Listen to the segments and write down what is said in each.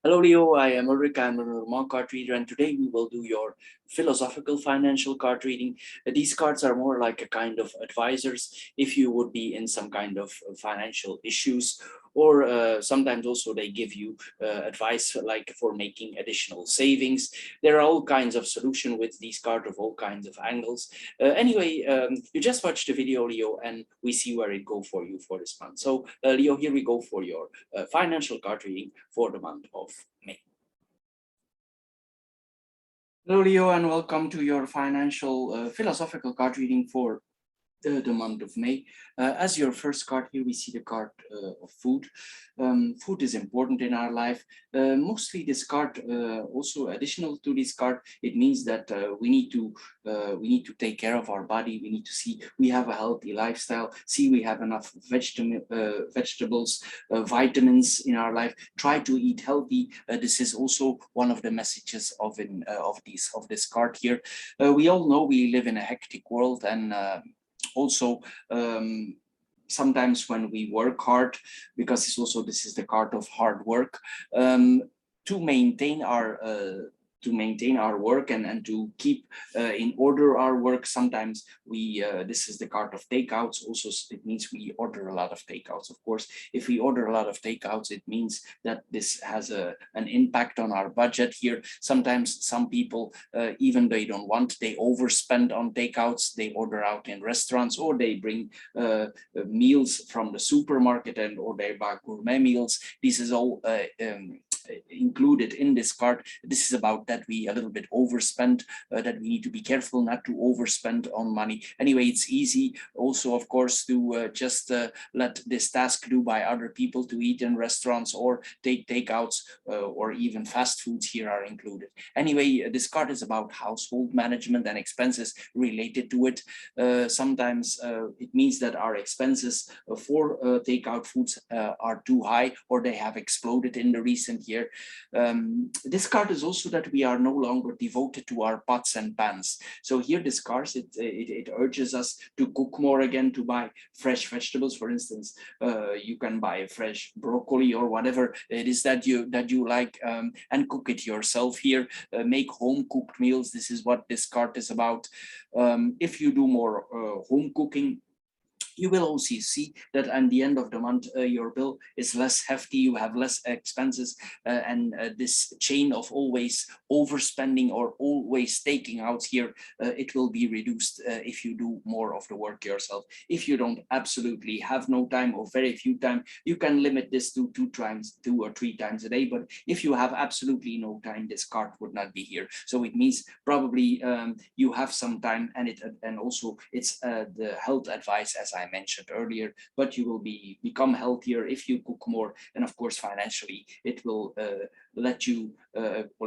Hello, Leo. I am Ulrich. I'm a normal card reader, and today we will do your philosophical financial card reading. These cards are more like a kind of advisors if you would be in some kind of financial issues, or sometimes also they give you advice like for making additional savings. There are all kinds of solution with these cards of all kinds of angles. Anyway, you just watched the video, Leo, and we see where it go for you for this month. So, Leo, here we go for your financial card reading for the month of May. Hello, Leo, and welcome to your financial philosophical card reading for the month of May. As your first card here, we see the card of food. Food is important in our life. Mostly this card, also additional to this card, it means that we need to take care of our body. We need to see we have a healthy lifestyle. See we have enough vegetables, vitamins in our life. Try to eat healthy. This is also one of the messages of this card here. We all know we live in a hectic world, and also sometimes when we work hard, because this is the card of hard work, to maintain our work and to keep in order our work. Sometimes we this is the card of takeouts. Also, it means we order a lot of takeouts. Of course, if we order a lot of takeouts, it means that this has an impact on our budget here. Sometimes some people, even they don't want, they overspend on takeouts. They order out in restaurants, or they bring meals from the supermarket, and or they buy gourmet meals. This is all included in this card. This is about that we a little bit overspend, that we need to be careful not to overspend on money. Anyway, it's easy also, of course, to just let this task do by other people, to eat in restaurants or take takeouts, or even fast foods here are included. Anyway, this card is about household management and expenses related to it. Sometimes it means that our expenses for takeout foods are too high, or they have exploded in the recent year. This card is also that we are no longer devoted to our pots and pans. So here this card, it urges us to cook more again, to buy fresh vegetables. For instance, you can buy fresh broccoli or whatever it is that you like, and cook it yourself here. Make home cooked meals. This is what this card is about. If you do more home cooking, you will also see that at the end of the month, your bill is less hefty, you have less expenses, and this chain of always overspending or always taking out here, it will be reduced if you do more of the work yourself. If you don't absolutely have no time or very few time, you can limit this to 2 or 3 times a day. But if you have absolutely no time, this card would not be here. So it means probably you have some time, and also it's the health advice, as I mentioned earlier, but you will become healthier if you cook more. And of course, financially, it will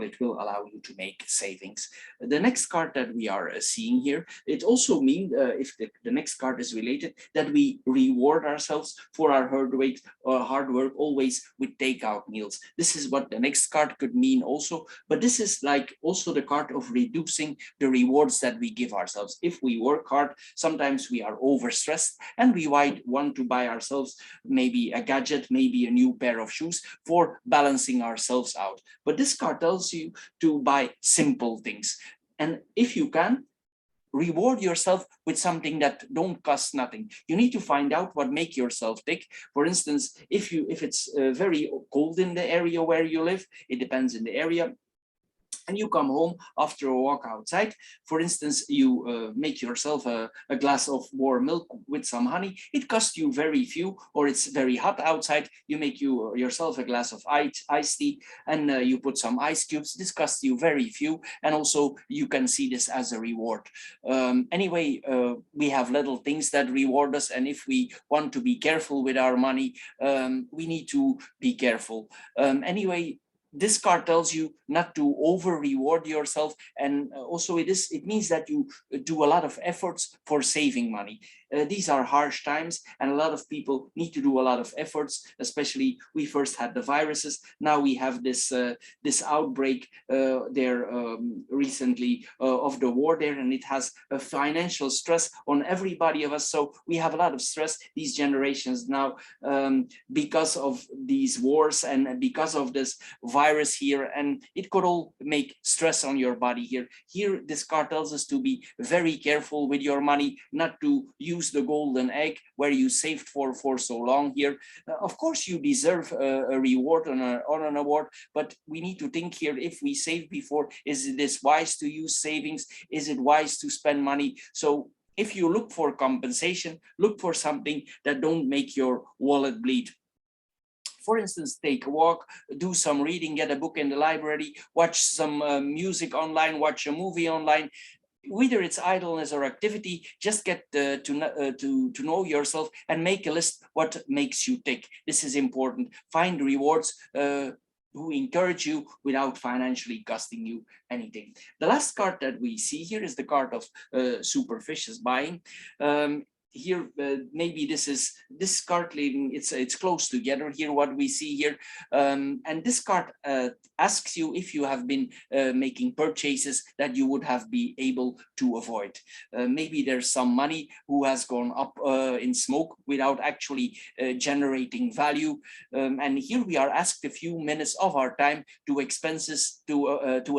it will allow you to make savings. The next card that we are seeing here, it also means, if the next card is related, that we reward ourselves for our hard work always with takeout meals. This is what the next card could mean also, but this is like also the card of reducing the rewards that we give ourselves. If we work hard, sometimes we are overstressed, and we might want to buy ourselves maybe a gadget, maybe a new pair of shoes for balancing ourselves out. But this card tells you to buy simple things. And if you can, reward yourself with something that don't cost nothing. You need to find out what make yourself tick. For instance, if it's very cold in the area where you live, it depends in the area, and you come home after a walk outside. For instance, you make yourself a glass of warm milk with some honey. It costs you very few, or it's very hot outside. You make yourself a glass of iced tea, and you put some ice cubes. This costs you very few, and also you can see this as a reward. Anyway, we have little things that reward us, and if we want to be careful with our money, we need to be careful. Anyway, this card tells you not to over reward yourself, and also it means that you do a lot of efforts for saving money. These are harsh times, and a lot of people need to do a lot of efforts. Especially, we first had the viruses, now we have this outbreak there recently of the war there, and it has a financial stress on everybody of us. So we have a lot of stress these generations now, because of these wars and because of this virus. virus here, and it could all make stress on your body here. Here, this card tells us to be very careful with your money, not to use the golden egg where you saved for so long here. Of course, you deserve a reward or an award, but we need to think here, if we save before, is this wise to use savings? Is it wise to spend money? So if you look for compensation, look for something that don't make your wallet bleed. For instance, take a walk, do some reading, get a book in the library, watch some music online, watch a movie online. Whether it's idleness or activity, just get to know yourself and make a list what makes you tick. This is important. Find rewards who encourage you without financially costing you anything. The last card that we see here is the card of superstitious buying. Here, maybe this card leading, it's close together here, what we see here. And this card asks you if you have been making purchases that you would have been able to avoid. Maybe there's some money who has gone up in smoke without actually generating value. And here we are asked a few minutes of our time to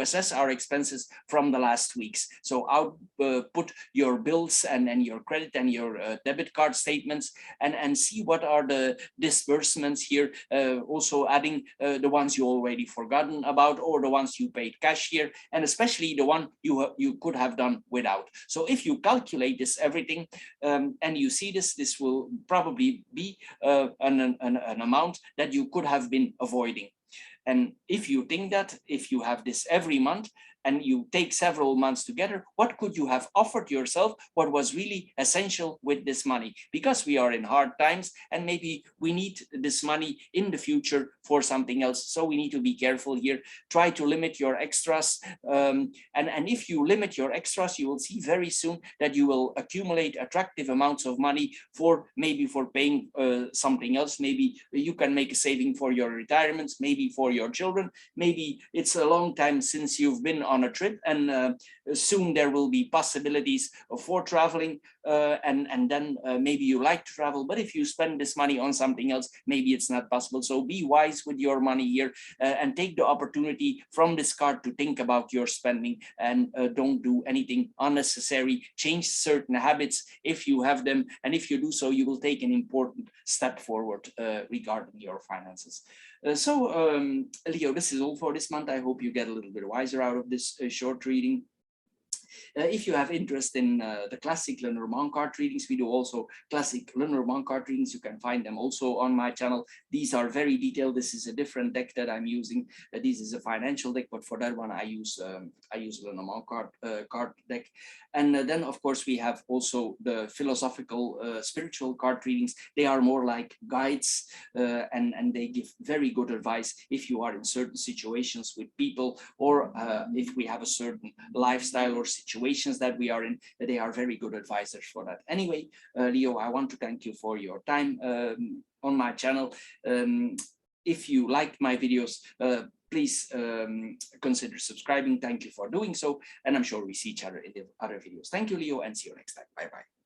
assess our expenses from the last weeks. So output your bills and your credit and your debit card statements and see what are the disbursements here, also adding the ones you already forgotten about or the ones you paid cash here, and especially the one you could have done without. So if you calculate this everything and you see this will probably be an amount that you could have been avoiding. And if you think that if you have this every month and you take several months together, what could you have offered yourself? What was really essential with this money? Because we are in hard times and maybe we need this money in the future for something else. So we need to be careful here. Try to limit your extras. And if you limit your extras, you will see very soon that you will accumulate attractive amounts of money for maybe for paying something else. Maybe you can make a saving for your retirements, maybe for your children. Maybe it's a long time since you've been on a trip, and soon there will be possibilities for traveling, and then maybe you like to travel, but if you spend this money on something else, maybe it's not possible. So be wise with your money here, and take the opportunity from this card to think about your spending, and don't do anything unnecessary. Change certain habits if you have them, and if you do so, you will take an important step forward regarding your finances. Leo, this is all for this month. I hope you get a little bit wiser out of this short reading. If you have interest in the classic Lenormand card readings, we do also classic Lenormand card readings. You can find them also on my channel. These are very detailed. This is a different deck that I'm using. This is a financial deck, but for that one I use Lenormand card deck. And then of course we have also the philosophical spiritual card readings. They are more like guides, and they give very good advice if you are in certain situations with people, or if we have a certain lifestyle or situations that we are in. They are very good advisors for that. Anyway, Leo, I want to thank you for your time on my channel. If you liked my videos, please consider subscribing. Thank you for doing so, and I'm sure we see each other in the other videos. Thank you, Leo, and see you next time. Bye bye.